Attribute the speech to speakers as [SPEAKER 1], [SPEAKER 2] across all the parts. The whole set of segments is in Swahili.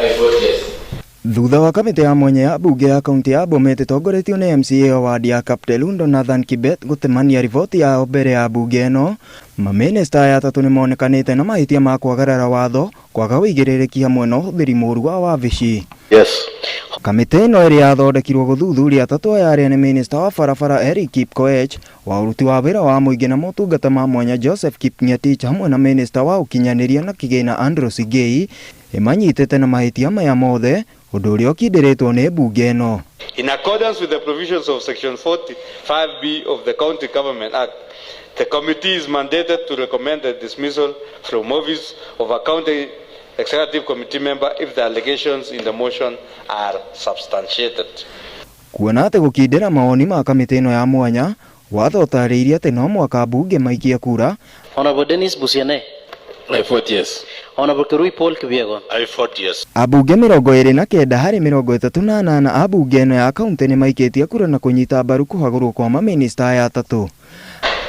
[SPEAKER 1] I vote yes.
[SPEAKER 2] Thutha wa kamĩtĩ ya mwanya ya bunge ya kaunti ya Bomet ĩtongoretio nĩ MCA wa wadi ya Kaptelun Nathan Kibet gũtemania riboti yao mbere ya bunge ĩno, mamĩnĩsta atatũ nĩ monekanĩte na mahĩtia ma kwagarara watho, kwaga wĩigĩrĩrĩki hamwe na ũhũthĩri mũũru wa wabici.
[SPEAKER 3] Yes.
[SPEAKER 2] Kamĩtĩ ĩno ĩrĩa yathondekirwo gũthuthuria atatũ aya arĩa nĩ mĩnĩsta wa barabara Eric Kipkoech, wa ũruti wa wĩra wa mũingĩ na motungata ma mwanya Joseph Kipngetich hamwe na mĩnĩsta wa ũkinyanĩria na kĩgĩna Andrew Sigei ĩmanyitĩte na mahĩtia maya mothe, ũndũ ũrĩa ũkindĩrĩtwo nĩ bunge ĩno.
[SPEAKER 4] In accordance with the provisions of Section 45B of the County Government Act, the committee is mandated to recommend the dismissal from office of a county executive committee member if the allegations in the motion are substantiated.
[SPEAKER 2] Kuona atĩ gũkindĩra mawoni ma kamĩtĩ ĩno ya mwanya, watho ũtarĩirie atĩ no mwaka bunge maikie kura.
[SPEAKER 5] Honorable Dennis Busiane.
[SPEAKER 3] I vote yes.
[SPEAKER 5] Honorable Kirui Paul Kibiegon.
[SPEAKER 3] I vote yes.
[SPEAKER 2] Abunge 29 harĩ 38 a bunge ĩno ya kaunti nĩ maikĩtie kura na kũnyita mbaru kũhagũrwo kwa mamĩnĩsta aya atatũ.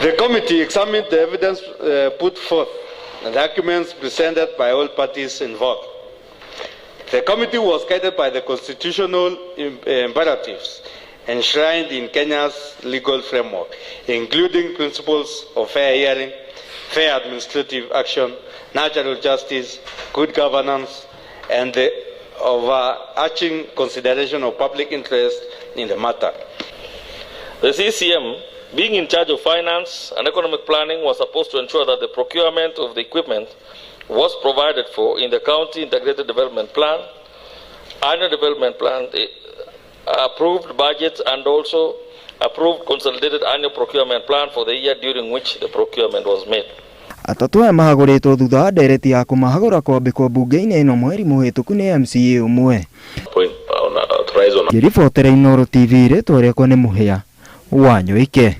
[SPEAKER 4] The committee examined the evidence put forth and the arguments presented by all parties involved. The committee was guided by the constitutional imperatives enshrined in Kenya's legal framework, including principles of fair hearing, fair administrative action, natural justice, good governance, and the overarching consideration of public interest in the matter.
[SPEAKER 6] The CCM, being in charge of finance and economic planning, was supposed to ensure that the procurement of the equipment was provided for in the County Integrated Development Plan, Annual Development Plan, the approved budgets, and also approved consolidated annual procurement plan for the year during which the procurement was made.
[SPEAKER 2] Atatũ aya mahagũrĩtwo thutha wa ndereti ya kũmahagũra kwambĩkwo bunge-inĩ ĩno mweri mũhĩtũku nĩ MCA ũmwe. Ngĩribotera Inooro TV rĩtwa rĩakwa nĩ Mũhĩa Wanyoike.